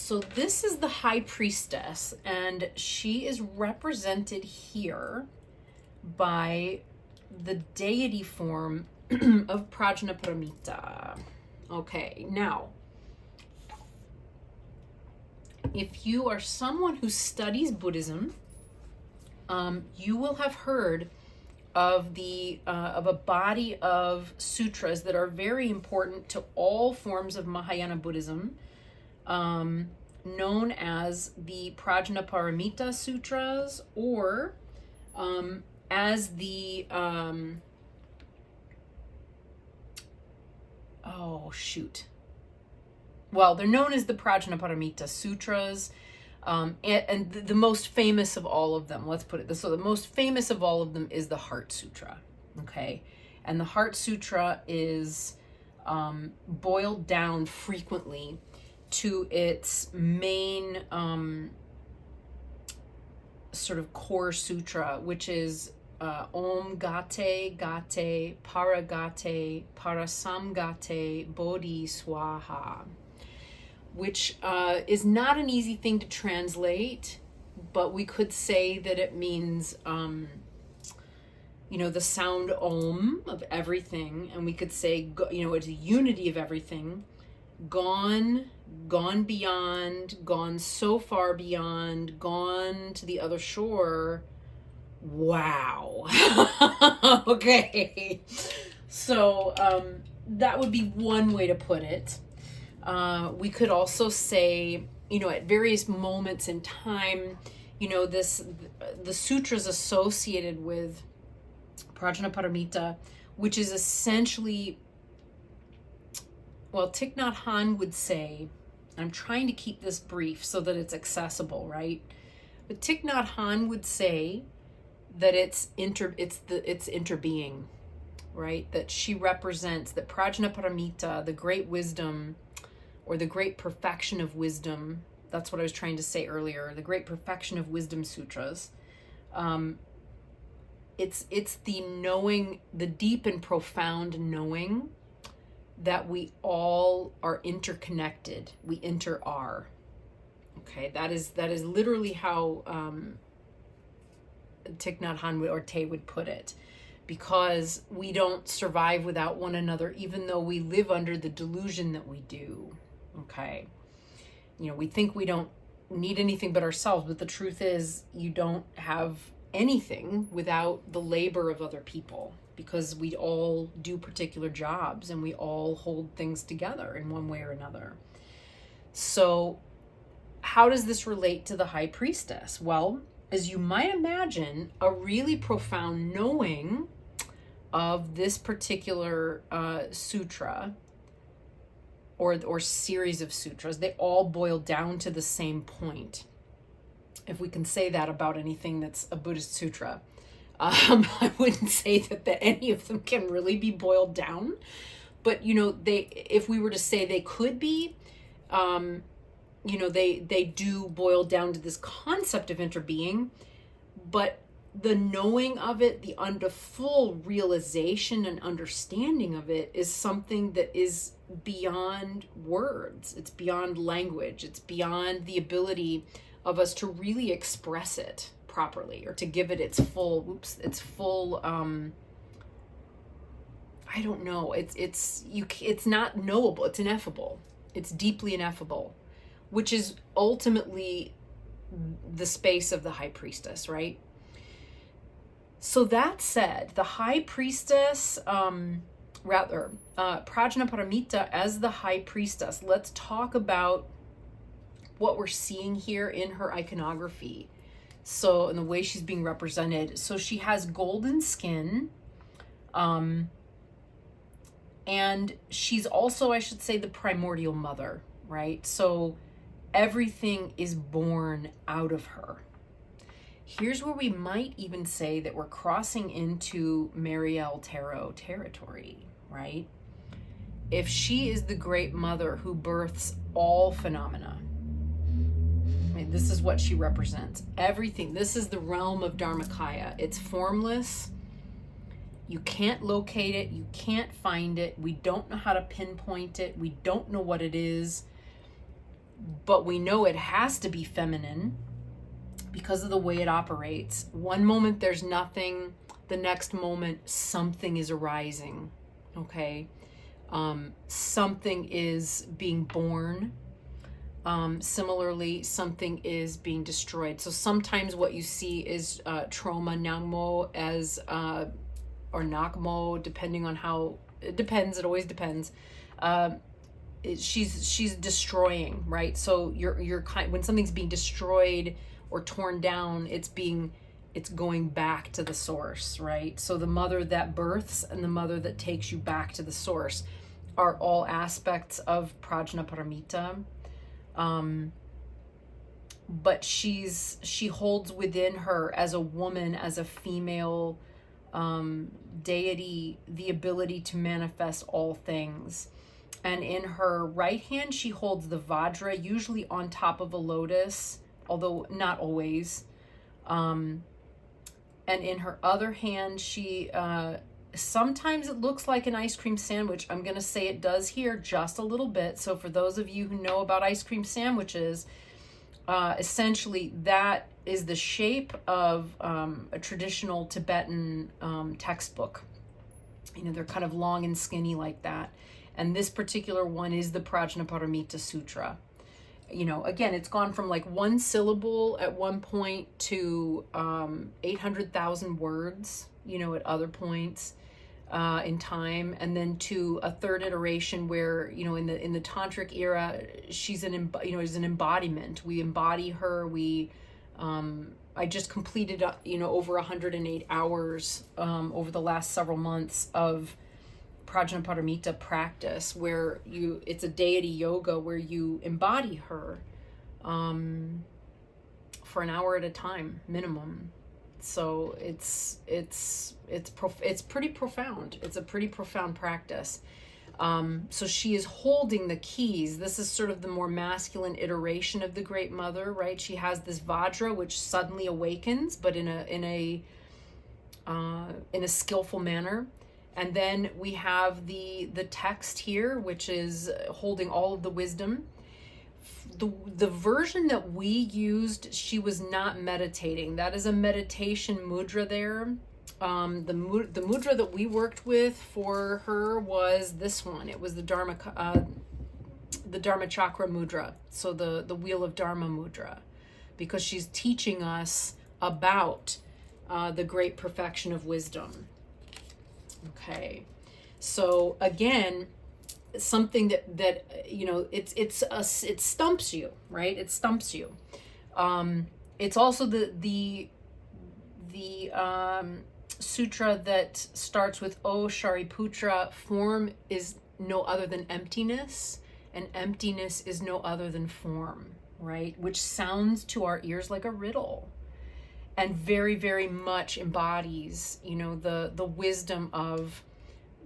So this is the High Priestess, and she is represented here by the deity form of Prajnaparamita. Okay, now, if you are someone who studies Buddhism, you will have heard of a body of sutras that are very important to all forms of Mahayana Buddhism, known as the Prajnaparamita Sutras, or as the they're known as the Prajnaparamita Sutras. And the most famous of all of them, let's put it this, so the most famous of all of them is the Heart Sutra, okay? And the Heart Sutra is boiled down frequently to its main sort of core sutra, which is Om Gate Gate Paragate Parasamgate Bodhi Swaha, which is not an easy thing to translate, but we could say that it means, the sound Om of everything, and we could say, it's a unity of everything, gone beyond, gone so far beyond, gone to the other shore. Wow. Okay. So that would be one way to put it. We could also say, at various moments in time, the sutras associated with Prajnaparamita, which is essentially, well, Thich Nhat Hanh would say, I'm trying to keep this brief so that it's accessible, right? But Thich Nhat Hanh would say that it's interbeing, right? That she represents, that Prajnaparamita, the great wisdom, or the great perfection of wisdom, that's what I was trying to say earlier, the great perfection of wisdom sutras. It's the knowing, the deep and profound knowing that we all are interconnected. We are. Okay, that is literally how Thich Nhat Hanh or Te would put it, because we don't survive without one another, even though we live under the delusion that we do. Okay, we think we don't need anything but ourselves, but the truth is you don't have anything without the labor of other people, because we all do particular jobs and we all hold things together in one way or another. So how does this relate to the High Priestess? Well, as you might imagine, a really profound knowing of this particular sutra or series of sutras, they all boil down to the same point. If we can say that about anything that's a Buddhist sutra. I wouldn't say that any of them can really be boiled down, but if we were to say they could be, they do boil down to this concept of interbeing, but the knowing of it, the full realization and understanding of it is something that is beyond words. It's beyond language. It's beyond the ability of us to really express it properly, or to give it its full, I don't know. It's not knowable. It's ineffable. It's deeply ineffable, which is ultimately the space of the High Priestess, right? So that said, the High Priestess, Prajnaparamita as the High Priestess, let's talk about what we're seeing here in her iconography. So, in the way she's being represented. So she has golden skin, and she's also, I should say, the primordial mother, right? So everything is born out of her. Here's where we might even say that we're crossing into Marielle Tarot territory, right? If she is the great mother who births all phenomena, this is what she represents. Everything. This is the realm of Dharmakaya. It's formless. You can't locate it. You can't find it. We don't know how to pinpoint it. We don't know what it is. but we know it has to be feminine because of the way it operates. One moment there's nothing, the next moment something is arising, okay? Something is being born. Similarly, something is being destroyed. So sometimes what you see is trauma nyangmo as or nakmo, depending on how it depends. It always depends. She's destroying, right? So you're when something's being destroyed or torn down, it's going back to the source, right? So the mother that births and the mother that takes you back to the source are all aspects of Prajnaparamita. But she holds within her, as a woman, as a female deity, the ability to manifest all things. And in her right hand, she holds the Vajra, usually on top of a lotus, although not always. And in her other hand, she sometimes it looks like an ice cream sandwich. I'm going to say it does here just a little bit. So for those of you who know about ice cream sandwiches, essentially that is the shape of a traditional Tibetan textbook. You know, they're kind of long and skinny like that. And this particular one is the Prajnaparamita Sutra. You know, again, it's gone from like one syllable at one point to 800,000 words, you know, at other points in time, and then to a third iteration where, you know, in the tantric era, she's is an embodiment. We embody her. I just completed, over 108 hours over the last several months of Prajnaparamita practice, where it's a deity yoga where you embody her for an hour at a time minimum. So it's pretty profound. It's a pretty profound practice. So she is holding the keys. This is sort of the more masculine iteration of the Great Mother, right? She has this Vajra which suddenly awakens, but in a skillful manner. And then we have the text here, which is holding all of the wisdom. The version that we used, she was not meditating. That is a meditation mudra there. The mudra that we worked with for her was this one. It was the Dharma Chakra mudra. So the Wheel of Dharma mudra, because she's teaching us about the great perfection of wisdom. Okay, so again, something that it stumps you, right? It stumps you. It's also the sutra that starts with O Shariputra. Form is no other than emptiness, and emptiness is no other than form, right? Which sounds to our ears like a riddle, and very, very much embodies, the wisdom of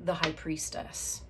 the High Priestess,